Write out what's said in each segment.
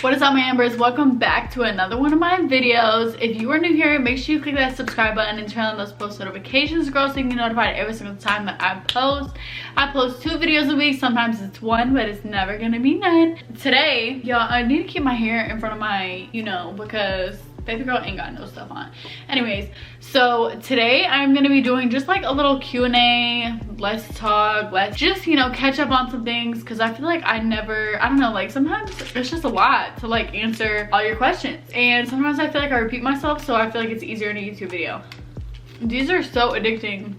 What is up, my Ambers? Welcome back to another one of my videos. If you are new here, make sure you click that subscribe button and turn on those post notifications, girl, so you can get notified every single time that I post. I post 2 videos a week. Sometimes it's 1, but it's never gonna be none. Today, y'all, I need to keep my hair in front of my, because baby girl ain't got no stuff on. Anyways, so today I'm gonna be doing just like a little Q&A. Let's talk, let's just catch up on some things, because I feel like I don't know, like sometimes it's just a lot to like answer all your questions, and sometimes I feel like I repeat myself, so I feel like it's easier in a YouTube video. These are so addicting.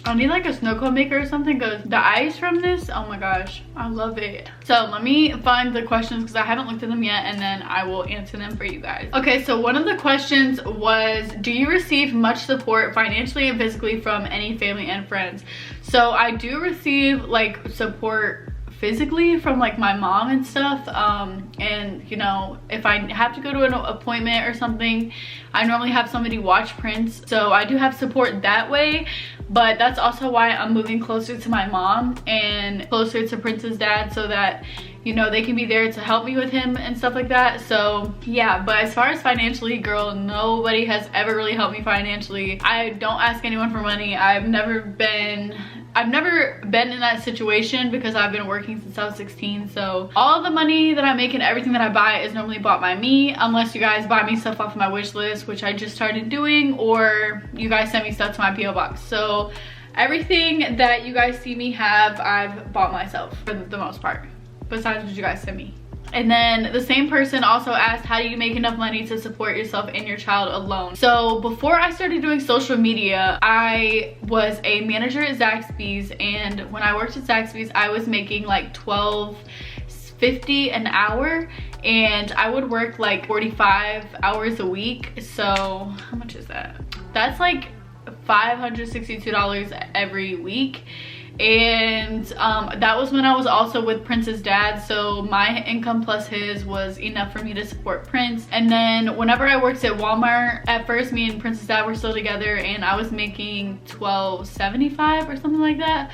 I need like a snow cone maker or something, because the ice from this, oh my gosh, I love it. So let me find the questions because I haven't looked at them yet, and then I will answer them for you guys. Okay, so one of the questions was, do you receive much support financially and physically from any family and friends? So I do receive like support physically from like my mom and stuff, and if I have to go to an appointment or something, I normally have somebody watch Prince, so I do have support that way. But that's also why I'm moving closer to my mom and closer to Prince's dad, so that they can be there to help me with him and stuff like that. So yeah, but as far as financially, girl, nobody has ever really helped me financially. I don't ask anyone for money. I've never been in that situation because I've been working since I was 16. So all of the money that I make and everything that I buy is normally bought by me, unless you guys buy me stuff off my wish list, which I just started doing, or you guys send me stuff to my PO box. So everything that you guys see me have, I've bought myself for the most part, besides what you guys send me. And then the same person also asked, how do you make enough money to support yourself and your child alone? So before I started doing social media, I was a manager at Zaxby's, and when I worked at Zaxby's, I was making like $12.50 an hour, and I would work like 45 hours a week. So how much is that? That's like $562 every week. And that was when I was also with Prince's dad, so my income plus his was enough for me to support Prince. And then whenever I worked at Walmart, at first me and Prince's dad were still together, and I was making $12.75 or something like that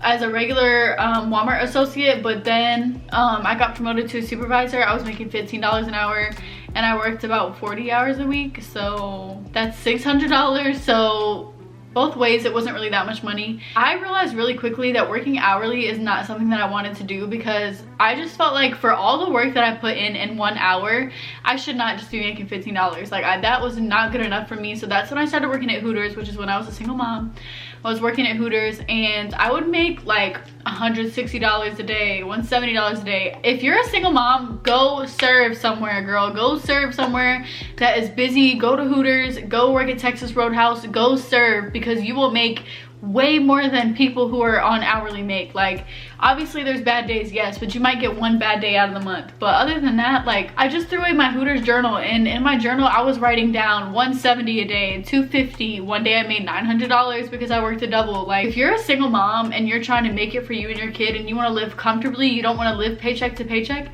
as a regular Walmart associate. But then I got promoted to a supervisor. I was making $15 an hour, and I worked about 40 hours a week, so that's $600. So both ways, it wasn't really that much money. I realized really quickly that working hourly is not something that I wanted to do, because I just felt like for all the work that I put in 1 hour, I should not just be making $15. Like that was not good enough for me. So that's when I started working at Hooters, which is when I was a single mom. I was working at Hooters, and I would make like $160 a day, $170 a day. If you're a single mom, go serve somewhere, girl. Go serve somewhere that is busy. Go to Hooters, go work at Texas Roadhouse, go serve, because you will make way more than people who are on hourly make. Like obviously there's bad days, yes, but you might get 1 bad day out of the month. But other than that, like I just threw away my Hooters journal, and in my journal I was writing down $170 a day, $250. One day I made $900 because I worked a double. Like if you're a single mom and you're trying to make it for you and your kid, and you want to live comfortably, you don't want to live paycheck to paycheck,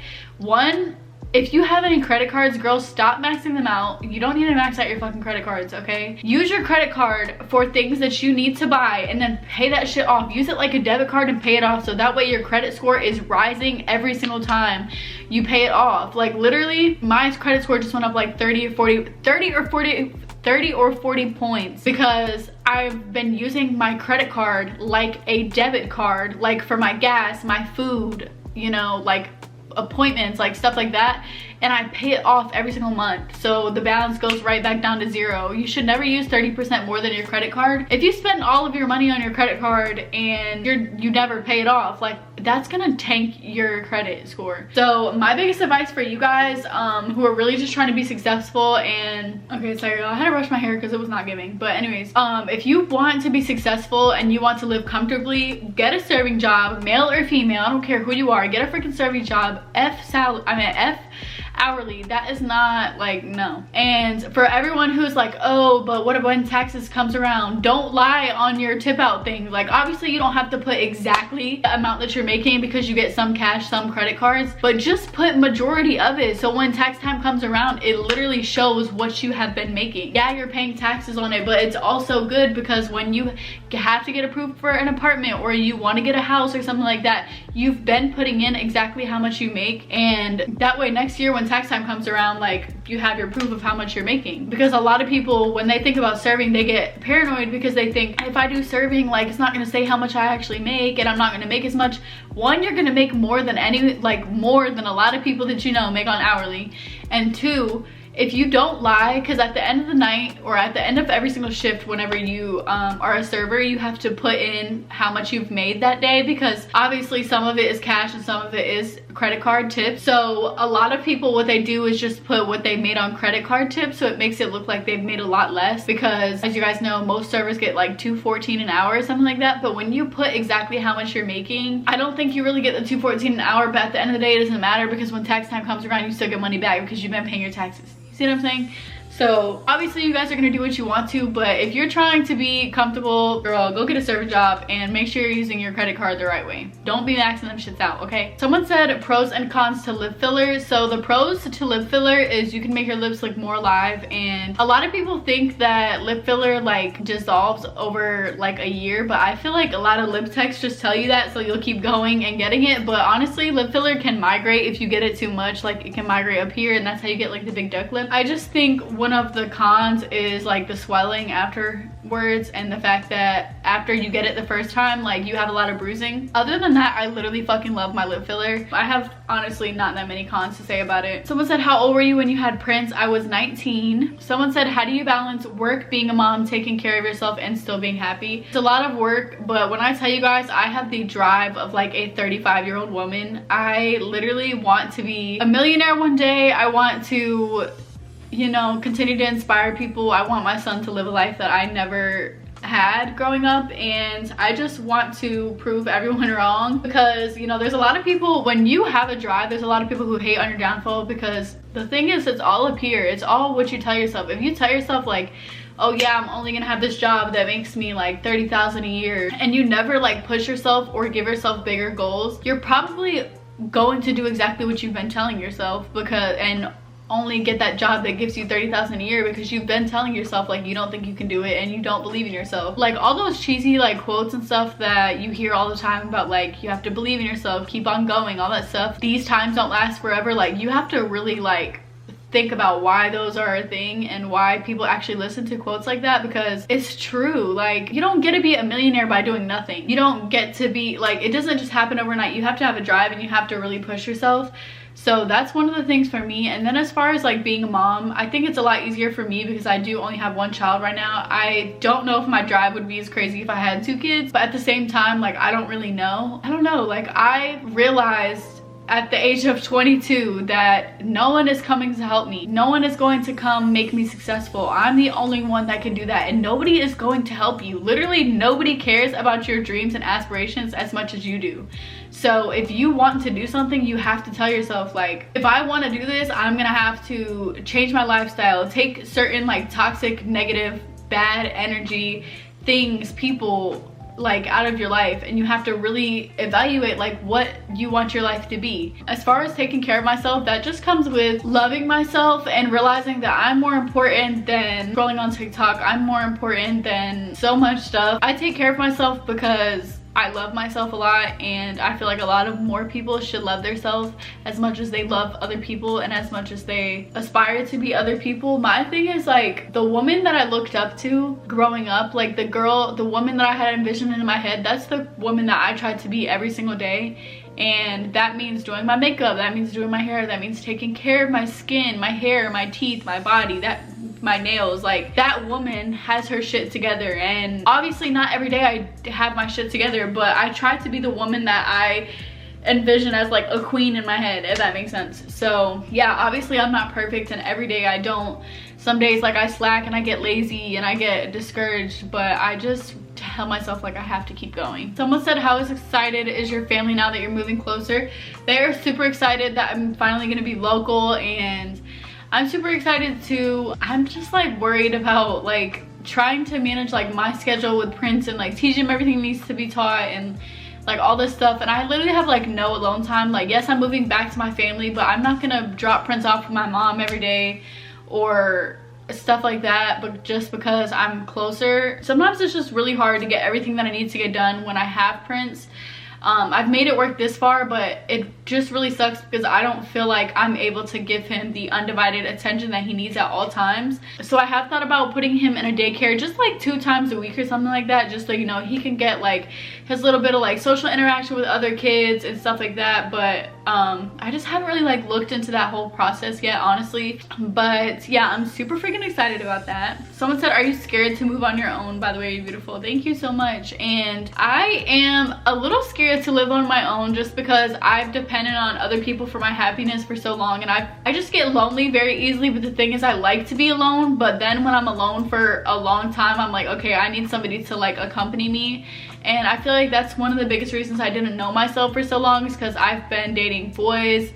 if you have any credit cards, girls, stop maxing them out. You don't need to max out your fucking credit cards, okay? Use your credit card for things that you need to buy, and then pay that shit off. Use it like a debit card and pay it off, so that way your credit score is rising every single time you pay it off. Like literally, my credit score just went up like 30 or 40 points, because I've been using my credit card like a debit card, like for my gas, my food, like appointments, like stuff like that, and I pay it off every single month, so the balance goes right back down to 0. You should never use 30% more than your credit card. If you spend all of your money on your credit card and you never pay it off, like that's gonna tank your credit score. So my biggest advice for you guys who are really just trying to be successful, and okay, sorry, I had to brush my hair because it was not giving, but anyways, if you want to be successful and you want to live comfortably, get a serving job, male or female, I don't care who you are, get a freaking serving job. F hourly, that is not like, no. And for everyone who's like, oh, but what when taxes comes around, don't lie on your tip out thing. Like obviously you don't have to put exactly the amount that you're making, because you get some cash, some credit cards, but just put majority of it, so when tax time comes around, it literally shows what you have been making. Yeah, you're paying taxes on it, but it's also good because when you have to get approved for an apartment or you want to get a house or something like that, you've been putting in exactly how much you make, and that way next year when tax time comes around, like, you have your proof of how much you're making. Because a lot of people, when they think about serving, they get paranoid because they think, if I do serving, like, it's not going to say how much I actually make and I'm not going to make as much. One, you're going to make more than more than a lot of people that you know make on hourly. And two, if you don't lie, because at the end of the night or at the end of every single shift, whenever you are a server, you have to put in how much you've made that day, because obviously some of it is cash and some of it is credit card tips. So a lot of people, what they do is just put what they made on credit card tips, so it makes it look like they've made a lot less, because as you guys know, most servers get like $2.14 an hour or something like that. But when you put exactly how much you're making, I don't think you really get the $2.14 an hour, but at the end of the day it doesn't matter, because when tax time comes around you still get money back because you've been paying your taxes. See what I'm saying? So obviously you guys are gonna do what you want to, but if you're trying to be comfortable, girl, go get a server job and make sure you're using your credit card the right way. Don't be maxing them shits out, okay? Someone said pros and cons to lip filler. So the pros to lip filler is you can make your lips look more alive, and a lot of people think that lip filler like dissolves over like a year, but I feel like a lot of lip techs just tell you that so you'll keep going and getting it. But honestly, lip filler can migrate if you get it too much. Like, it can migrate up here, and that's how you get like the big duck lip. I just think one of the cons is like the swelling afterwards, and the fact that after you get it the first time, like, you have a lot of bruising. Other than that, I literally fucking love my lip filler. I have honestly not that many cons to say about it. Someone said, how old were you when you had Prince? I was 19. Someone said, how do you balance work, being a mom, taking care of yourself, and still being happy? It's a lot of work, but when I tell you guys, I have the drive of like a 35-year-old woman. I literally want to be a millionaire one day. I want to, you know, continue to inspire people. I want my son to live a life that I never had growing up, and I just want to prove everyone wrong, because, you know, there's a lot of people, when you have a drive, there's a lot of people who hate on your downfall, because the thing is, it's all up here. It's all what you tell yourself. If you tell yourself like, oh yeah, I'm only gonna have this job that makes me like 30,000 a year, and you never like push yourself or give yourself bigger goals, you're probably going to do exactly what you've been telling yourself, and only get that job that gives you 30,000 a year, because you've been telling yourself like you don't think you can do it and you don't believe in yourself. Like, all those cheesy like quotes and stuff that you hear all the time about, like, you have to believe in yourself, keep on going, all that stuff. These times don't last forever. Like, you have to really like think about why those are a thing and why people actually listen to quotes like that, because it's true. Like, you don't get to be a millionaire by doing nothing. You don't get to be like, it doesn't just happen overnight. You have to have a drive and you have to really push yourself. So that's one of the things for me. And then as far as like being a mom, I think it's a lot easier for me because I do only have one child right now. I don't know if my drive would be as crazy if I had 2 kids, but at the same time, like, I don't really know. I don't know, like, I realized at the age of 22 that no one is coming to help me. No one is going to come make me successful. I'm the only one that can do that, and nobody is going to help you. Literally nobody cares about your dreams and aspirations as much as you do. So if you want to do something, you have to tell yourself, like, if I want to do this, I'm gonna have to change my lifestyle, take certain like toxic, negative, bad energy things, people, like, out of your life, and you have to really evaluate like what you want your life to be. As far as taking care of myself, that just comes with loving myself and realizing that I'm more important than scrolling on TikTok. I'm more important than so much stuff. I take care of myself because I love myself a lot, and I feel like a lot of more people should love themselves as much as they love other people and as much as they aspire to be other people. My thing is, like, the woman that I looked up to growing up, like the woman that I had envisioned in my head, that's the woman that I tried to be every single day. And that means doing my makeup, that means doing my hair, that means taking care of my skin, my hair, my teeth, my body, my nails. Like, that woman has her shit together, and obviously not every day I have my shit together, but I try to be the woman that I envision as like a queen in my head, if that makes sense. So yeah, obviously I'm not perfect, and every day I don't. Some days like I slack and I get lazy and I get discouraged, but I just tell myself like I have to keep going. Someone said, how excited is your family now that you're moving closer? They're super excited that I'm finally gonna be local, and I'm super excited too. I'm just like worried about like trying to manage like my schedule with Prince and like teach him everything he needs to be taught and like all this stuff, and I literally have like no alone time. Like, yes, I'm moving back to my family, but I'm not gonna drop Prince off with my mom every day or stuff like that, but just because I'm closer. Sometimes it's just really hard to get everything that I need to get done when I have Prince. I've made it work this far, but it just really sucks because I don't feel like I'm able to give him the undivided attention that he needs at all times. So I have thought about putting him in a daycare just like 2 times a week or something like that, just so, you know, he can get like his little bit of like social interaction with other kids and stuff like that. But I just haven't really like looked into that whole process yet, honestly. But yeah, I'm super freaking excited about that. Someone said, are you scared to move on your own? By the way, you're beautiful. Thank you so much. And I am a little scared to live on my own just because I've depended on other people for my happiness for so long, and I just get lonely very easily. But the thing is, I like to be alone, but then when I'm alone for a long time, I'm like, okay, I need somebody to like accompany me. And I feel like that's one of the biggest reasons I didn't know myself for so long, is because I've been dating boys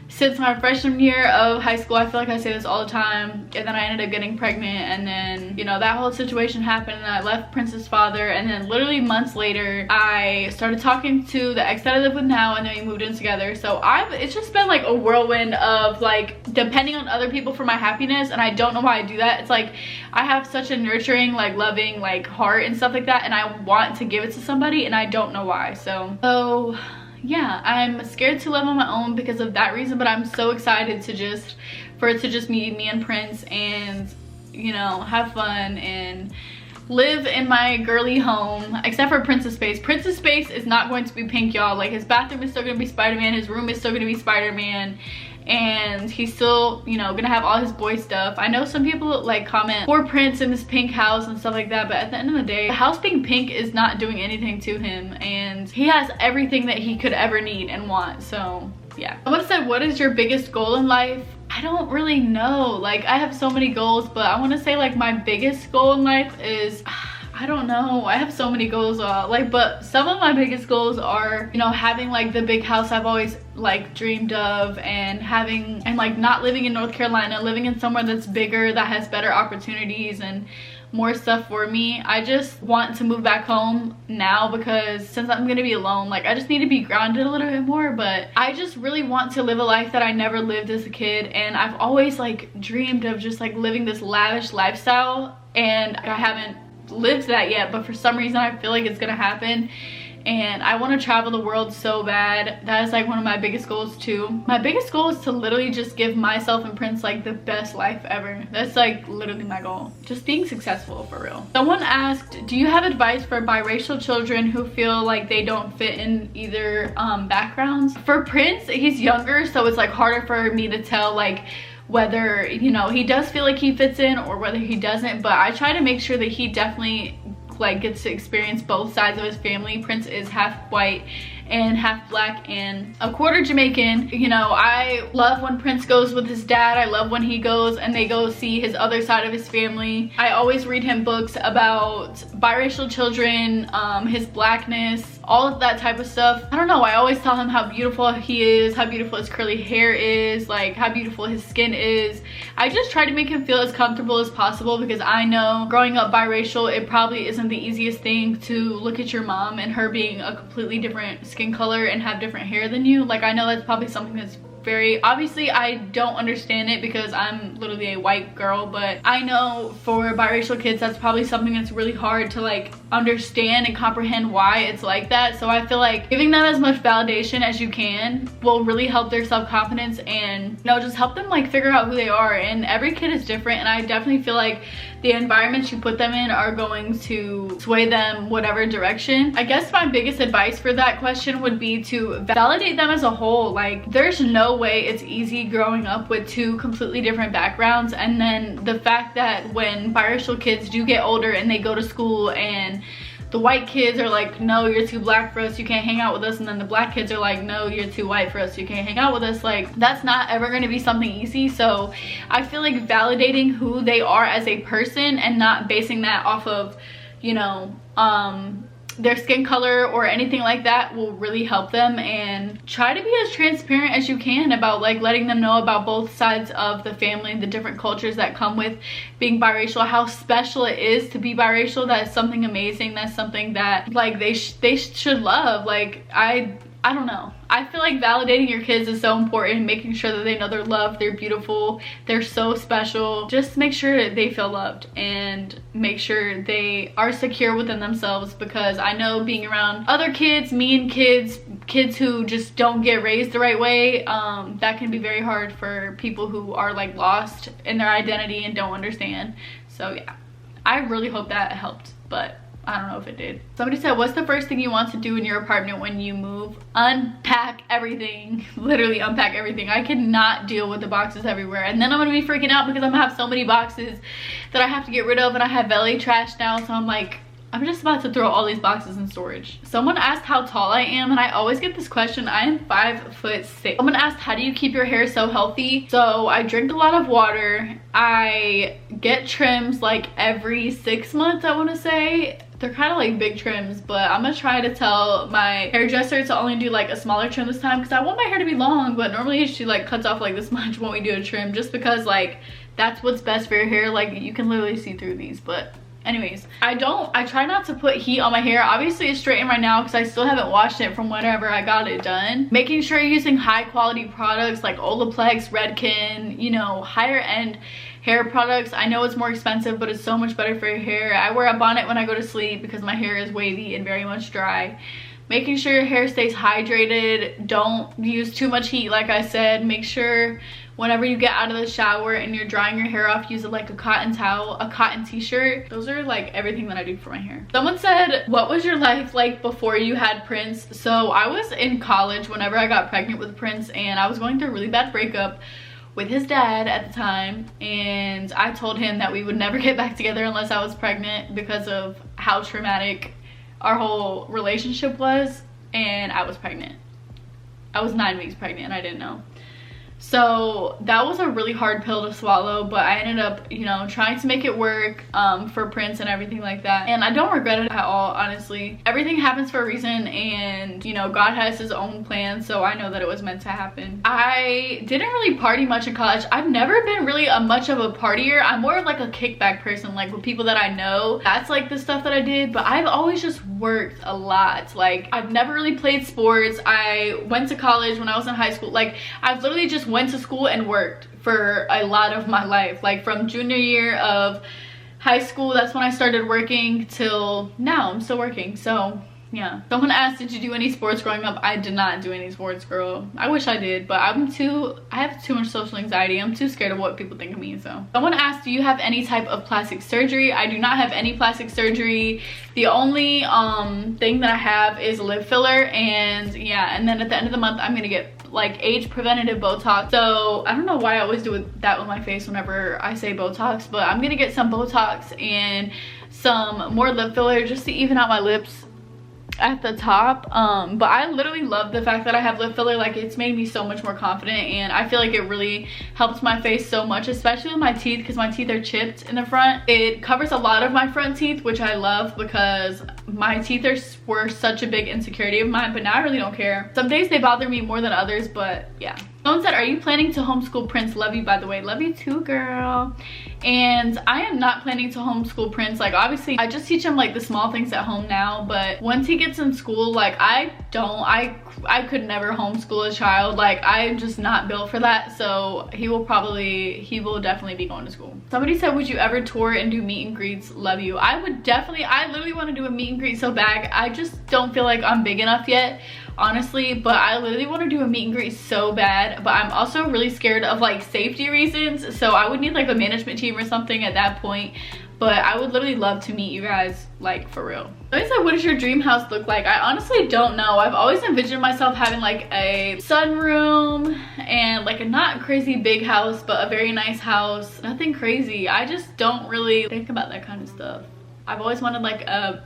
since my freshman year of high school. I feel like I say this all the time. And then I ended up getting pregnant, and then, you know, that whole situation happened, and I left Prince's father. And then literally months later, I started talking to the ex that I live with now, and then we moved in together. So it's just been like a whirlwind of like depending on other people for my happiness, and I don't know why I do that. It's like I have such a nurturing, like loving like heart and stuff like that, and I want to give it to somebody, and I don't know why. So yeah, I'm scared to live on my own because of that reason, but I'm so excited to for it to just be me and Prince, and, you know, have fun and live in my girly home, except for Prince's space. Prince's space is not going to be pink, y'all. Like, his bathroom is still gonna be Spider-Man, his room is still gonna be Spider-Man, and he's still, you know, gonna have all his boy stuff. I know some people like comment for Prince in this pink house and stuff like that, but at the end of the day, the house being pink is not doing anything to him, and he has everything that he could ever need and want. So yeah. Someone said, what is your biggest goal in life? I don't really know. Like, I have so many goals, but I want to say like my biggest goal in life is, I don't know, I have so many goals, but some of my biggest goals are, you know, having like the big house I've always like dreamed of, and like not living in North Carolina, living in somewhere that's bigger, that has better opportunities and more stuff for me. I just want to move back home now, because since I'm gonna be alone, like I just need to be grounded a little bit more. But I just really want to live a life that I never lived as a kid, and I've always like dreamed of just like living this lavish lifestyle, and I haven't lived that yet, but for some reason I feel like it's gonna happen. And I want to travel the world so bad. That is like one of my biggest goals too. My biggest goal is to literally just give myself and Prince like the best life ever. That's like literally my goal, just being successful for real. Someone asked, do you have advice for biracial children who feel like they don't fit in either backgrounds? For Prince, he's younger, so it's like harder for me to tell like whether, you know, he does feel like he fits in or whether he doesn't. But I try to make sure that he definitely like gets to experience both sides of his family. Prince is half white and half black and a quarter Jamaican. You know, I love when Prince goes with his dad. I love when he goes and they go see his other side of his family. I always read him books about biracial children, his blackness, all of that type of stuff. I don't know, I always tell him how beautiful he is, how beautiful his curly hair is, like how beautiful his skin is. I just try to make him feel as comfortable as possible, because I know growing up biracial, it probably isn't the easiest thing to look at your mom and her being a completely different skin color and have different hair than you. Like, I know that's probably something that's very, obviously I don't understand it because I'm literally a white girl, but I know for biracial kids that's probably something that's really hard to like understand and comprehend why it's like that. So I feel like giving them as much validation as you can will really help their self-confidence and, you know, just help them like figure out who they are. And every kid is different, and I definitely feel like the environments you put them in are going to sway them whatever direction. I guess my biggest advice for that question would be to validate them as a whole. Like, there's no way it's easy growing up with 2 completely different backgrounds, and then the fact that when biracial kids do get older and they go to school and the white kids are like, no, you're too black for us, you can't hang out with us, and then the black kids are like, no, you're too white for us, you can't hang out with us. Like, that's not ever going to be something easy. So I feel like validating who they are as a person and not basing that off of, you know, their skin color or anything like that will really help them. And try to be as transparent as you can about like letting them know about both sides of the family, the different cultures that come with being biracial, how special it is to be biracial. That's something amazing. That's something that like they should love. Like, I don't know. I feel like validating your kids is so important, making sure that they know they're loved, they're beautiful, they're so special. Just make sure they feel loved and make sure they are secure within themselves, because I know being around other kids, mean kids, kids who just don't get raised the right way, that can be very hard for people who are like lost in their identity and don't understand. So yeah, I really hope that helped, but I don't know if it did. Somebody said, what's the first thing you want to do in your apartment when you move? Unpack everything. Literally unpack everything. I cannot deal with the boxes everywhere, and then I'm gonna be freaking out because I'm gonna have so many boxes that I have to get rid of, and I have valet trash now, so I'm like, I'm just about to throw all these boxes in storage. Someone asked how tall I am, and I always get this question. I am 5'6". Someone asked, how do you keep your hair so healthy? So I drink a lot of water. I get trims like every 6 months, I want to say. They're kind of like big trims, but I'm gonna try to tell my hairdresser to only do like a smaller trim this time, because I want my hair to be long, but normally she like cuts off like this much when we do a trim, just because like that's what's best for your hair. Like you can literally see through these. But anyways, I try not to put heat on my hair. Obviously it's straightened right now because I still haven't washed it from whenever I got it done. Making sure you're using high quality products like Olaplex, Redken, you know, higher end hair products. I know it's more expensive, but it's so much better for your hair. I wear a bonnet when I go to sleep because my hair is wavy and very much dry. Making sure your hair stays hydrated. Don't use too much heat, like I said. Make sure whenever you get out of the shower and you're drying your hair off, use like a cotton towel, a cotton t-shirt. Those are like everything that I do for my hair. Someone said, what was your life like before you had Prince? So I was in college whenever I got pregnant with Prince, and I was going through a really bad breakup with his dad at the time, and I told him that we would never get back together unless I was pregnant because of how traumatic our whole relationship was. And I was pregnant. I was 9 weeks pregnant and I didn't know. So that was a really hard pill to swallow, but I ended up, you know, trying to make it work for Prince and everything like that. And I don't regret it at all, honestly. Everything happens for a reason, and, you know, God has his own plan, so I know that it was meant to happen. I didn't really party much in college. I've never been really much of a partier. I'm more of like a kickback person, like with people that I know. That's like the stuff that I did, but I've always just worked a lot. Like, I've never really played sports. I went to college when I was in high school. Like, I've literally just went to school and worked for a lot of my life. Like from junior year of high school, that's when I started working, till now I'm still working. So yeah. Someone asked, did you do any sports growing up? I did not do any sports, girl. I wish I did, but I have too much social anxiety. I'm too scared of what people think of me. So someone asked, do you have any type of plastic surgery? I do not have any plastic surgery. The only thing that I have is lip filler, and yeah, and then at the end of the month I'm gonna get like age preventative Botox. So I don't know why I always do that with my face whenever I say Botox, but I'm gonna get some Botox and some more lip filler just to even out my lips at the top. But I literally love the fact that I have lip filler. Like, it's made me so much more confident, and I feel like it really helps my face so much, especially with my teeth, because my teeth are chipped in the front. It covers a lot of my front teeth, which I love, because my teeth were such a big insecurity of mine, but now I really don't care. Some days they bother me more than others, but yeah. Someone said, are you planning to homeschool Prince? Love you, by the way. Love you too, girl. And I am not planning to homeschool Prince. Like, obviously I just teach him like the small things at home now, but once he gets in school, like, I could never homeschool a child. Like, I'm just not built for that. So he will definitely be going to school. Somebody said, would you ever tour and do meet and greets? Love you. I literally want to do a meet and greet so bad. I just don't feel like I'm big enough yet, honestly, but I literally want to do a meet and greet so bad. But I'm also really scared of like safety reasons, so I would need like a management team or something at that point. But I would literally love to meet you guys, like, for real. Somebody said, what does your dream house look like? I honestly don't know. I've always envisioned myself having like a sunroom and like a not crazy big house, but a very nice house. Nothing crazy. I just don't really think about that kind of stuff. I've always wanted like a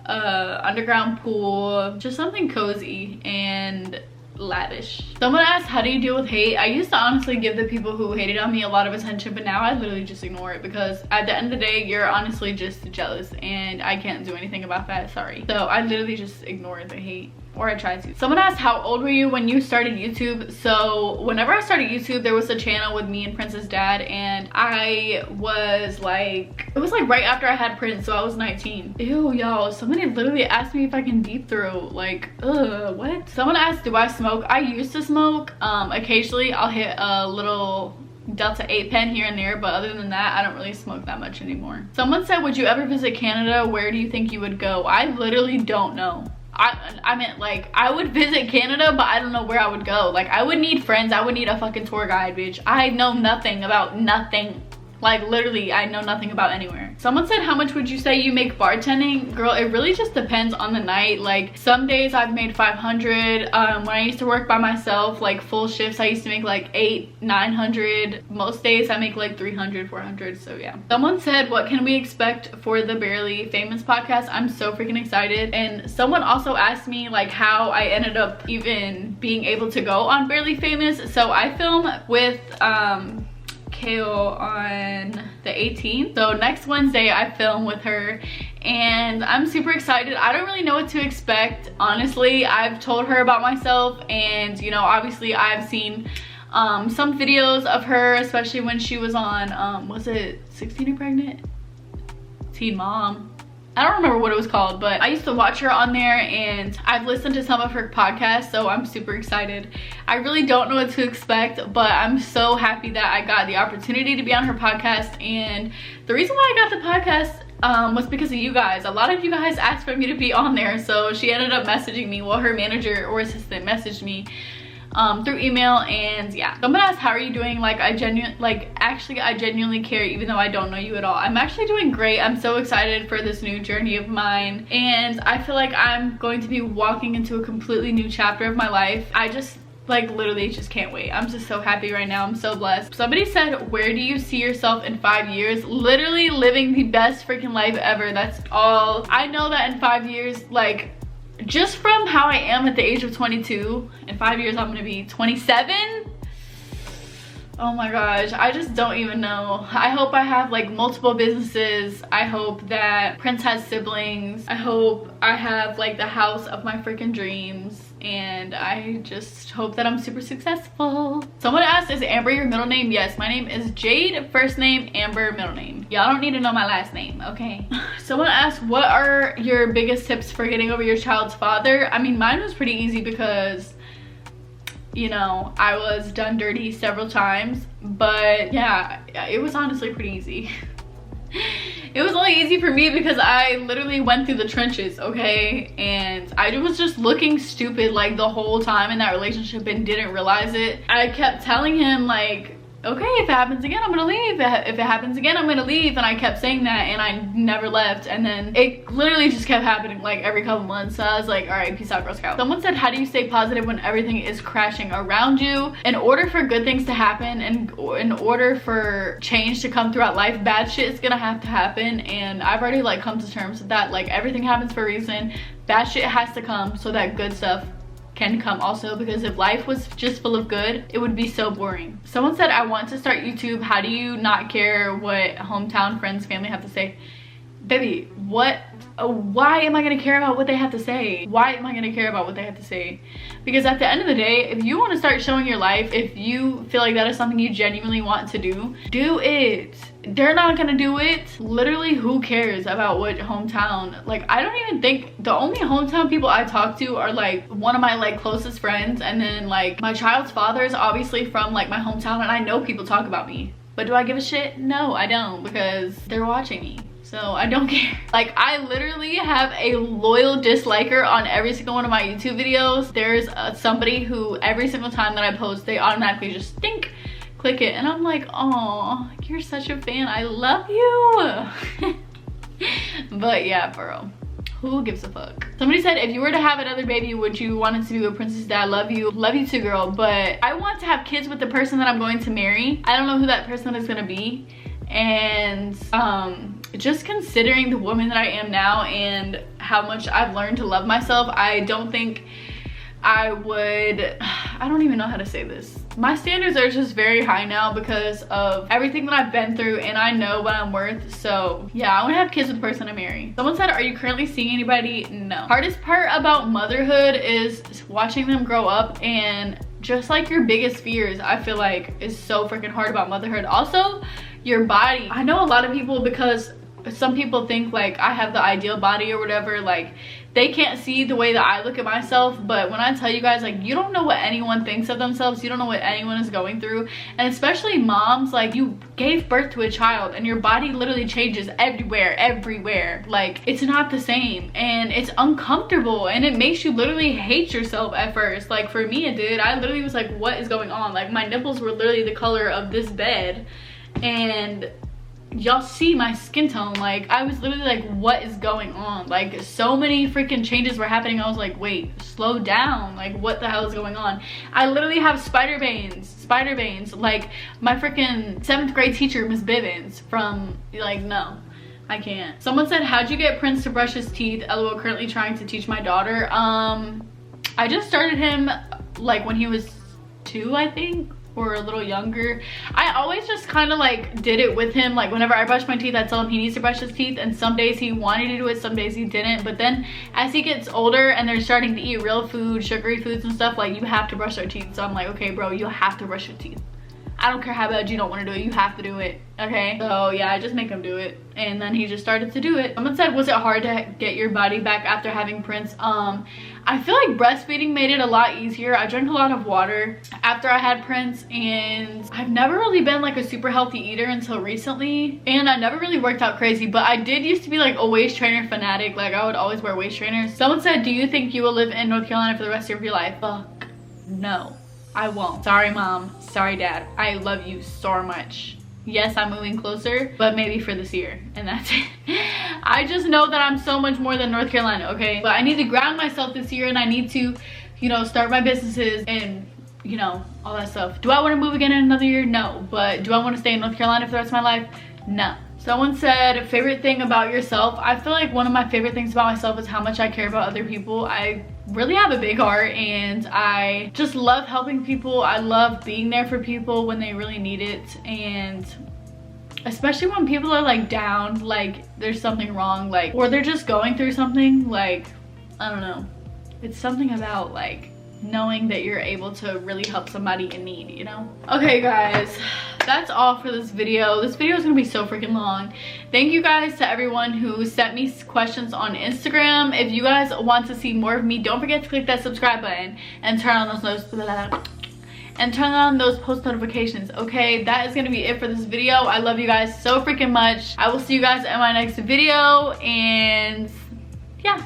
underground pool, just something cozy and lavish. Someone asked, how do you deal with hate? I used to honestly give the people who hated on me a lot of attention, but now I literally just ignore it, because at the end of the day, you're honestly just jealous and I can't do anything about that. Sorry. So I literally just ignore the hate. or I tried to. Someone asked, how old were you when you started YouTube? So whenever I started YouTube, there was a channel with me and Prince's dad, and I was like, it was like right after I had Prince, so I was 19. Ew, y'all, somebody literally asked me if I can deep throat. Like, what? Someone asked, do I smoke? I used to smoke. Occasionally I'll hit a little Delta 8 pen here and there, but other than that, I don't really smoke that much anymore. Someone said, would you ever visit Canada? Where do you think you would go? I literally don't know. I meant, like, I would visit Canada, but I don't know where I would go. Like, I would need friends. I would need a fucking tour guide, bitch. I know nothing about nothing. Like, literally, I know nothing about anywhere. Someone said, how much would you say you make bartending? Girl, it really just depends on the night. Like, some days I've made 500. When I used to work by myself, like full shifts, I used to make like 800-900. Most days I make like 300-400. So yeah. Someone said, what can we expect for the Barely Famous podcast? I'm so freaking excited. And someone also asked me like how I ended up even being able to go on Barely Famous. So I film with Kale on the 18th, so next Wednesday I film with her, and I'm super excited. I don't really know what to expect, honestly. I've told her about myself, and you know, obviously I've seen some videos of her, especially when she was on was it 16 and Pregnant? Teen Mom. I don't remember what it was called, but I used to watch her on there, and I've listened to some of her podcasts, so I'm super excited. I really don't know what to expect, but I'm so happy that I got the opportunity to be on her podcast. And the reason why I got the podcast was because of you guys. A lot of you guys asked for me to be on there, so she ended up messaging me. Well, her manager or assistant messaged me through email, and yeah. Someone asked, how are you doing? Like, I genuinely care, even though I don't know you at all. I'm actually doing great. I'm so excited for this new journey of mine, and I feel like I'm going to be walking into a completely new chapter of my life. I just like literally just can't wait. I'm just so happy right now. I'm so blessed. Somebody said, where do you see yourself in 5 years? Literally living the best freaking life ever. That's all. I know that in 5 years, like, just from how I am at the age of 22, in 5 years I'm gonna be 27. Oh my gosh, I just don't even know. I hope I have like multiple businesses. I hope that Prince has siblings. I hope I have like the house of my freaking dreams. And I just hope that I'm super successful. Someone asked, is Amber your middle name? Yes, my name is Jade, first name, Amber, middle name. Y'all don't need to know my last name, okay? Someone asked, what are your biggest tips for getting over your child's father? I mean, mine was pretty easy because, you know, I was done dirty several times. But yeah, it was honestly pretty easy. It was only easy for me because I literally went through the trenches, okay? And I was just looking stupid like the whole time in that relationship and didn't realize it. I kept telling him like, okay, if it happens again, I'm gonna leave. If it happens again, I'm gonna leave. And I kept saying that, and I never left. And then it literally just kept happening like every couple months. So I was like, all right, peace out, Girl Scout. Someone said, how do you stay positive when everything is crashing around you? In order for good things to happen, and in order for change to come throughout life, bad shit is gonna have to happen. And I've already like come to terms with that. Like, everything happens for a reason. Bad shit has to come so that good stuff can come also, because if life was just full of good, it would be so boring. Someone said, I want to start YouTube. How do you not care what hometown, friends, family have to say? Baby, what? Why am I gonna care about what they have to say? Why am I gonna care about what they have to say? Because at the end of the day, if you want to start showing your life, if you feel like that is something you genuinely want to do it. They're not gonna do it. Literally, who cares about what hometown? Like, I don't even think, the only hometown people I talk to are like one of my like closest friends, and then like my child's father is obviously from like my hometown, and I know people talk about me. But do I give a shit? No, I don't, because they're watching me. So I don't care. Like, I literally have a loyal disliker on every single one of my YouTube videos. There's somebody who every single time that I post, they automatically just click it, and I'm like, oh, you're such a fan, I love you. But yeah, bro, who gives a fuck? Somebody said, if you were to have another baby, would you want it to be with Princess Dad? Love you too, girl. But I want to have kids with the person that I'm going to marry. I don't know who that person is gonna be, and just considering the woman that I am now and how much I've learned to love myself, I don't think I would, I don't even know how to say this. my standards are just very high now because of everything that I've been through, and I know what I'm worth. So yeah, I want to have kids with the person I marry. Someone said, are you currently seeing anybody? No. Hardest part about motherhood is watching them grow up, and just like your biggest fears, I feel like, is so freaking hard about motherhood. Also, your body. I know a lot of people, because some people think like I have the ideal body or whatever, like they can't see the way that I look at myself. But when I tell you guys, like, you don't know what anyone thinks of themselves, you don't know what anyone is going through. And especially moms, like, you gave birth to a child and your body literally changes everywhere. Like, it's not the same, and it's uncomfortable, and it makes you literally hate yourself at first. Like, for me, it did. I literally was like, what is going on? Like, my nipples were literally the color of this bed, and y'all see my skin tone. Like, I was literally like, what is going on? Like, so many freaking changes were happening. I was like, wait, slow down. Like, what the hell is going on? I literally have spider veins, like my freaking 7th grade teacher, Miss Bivens, from, like, no, I can't. Someone said, how'd you get Prince to brush his teeth? LOL, currently trying to teach my daughter. I just started him like when he was 2, I think, or a little younger. I always just kind of like did it with him. Like, whenever I brush my teeth, I tell him he needs to brush his teeth, and some days he wanted to do it, some days he didn't. But then as he gets older and they're starting to eat real food, sugary foods and stuff, like, you have to brush their teeth. So I'm like, okay bro, you have to brush your teeth. I don't care how bad you don't want to do it, you have to do it, okay? So yeah, I just make him do it, and then he just started to do it. Someone said, was it hard to get your body back after having Prince? I feel like breastfeeding made it a lot easier. I drank a lot of water after I had Prince, and I've never really been like a super healthy eater until recently, and I never really worked out crazy, but I did used to be like a waist trainer fanatic. Like, I would always wear waist trainers. Someone said, do you think you will live in North Carolina for the rest of your life? Fuck no, I won't. Sorry mom, sorry dad, I love you so much. Yes, I'm moving closer, but maybe for this year, and that's it. I just know that I'm so much more than North Carolina, okay? But I need to ground myself this year, and I need to, you know, start my businesses and, you know, all that stuff. Do I want to move again in another year? No. But do I want to stay in North Carolina for the rest of my life? No. Someone said, favorite thing about yourself? I feel like one of my favorite things about myself is how much I care about other people. I really have a big heart, and I just love helping people. I love being there for people when they really need it, and especially when people are like down, like there's something wrong, like, or they're just going through something, like, I don't know. It's something about like knowing that you're able to really help somebody in need, you know? Okay guys, that's all for this video. This video is gonna be so freaking long. Thank you guys to everyone who sent me questions on Instagram. If you guys want to see more of me, don't forget to click that subscribe button and turn on those post notifications. Okay, that is gonna be it for this video. I love you guys so freaking much. I will see you guys in my next video, and yeah.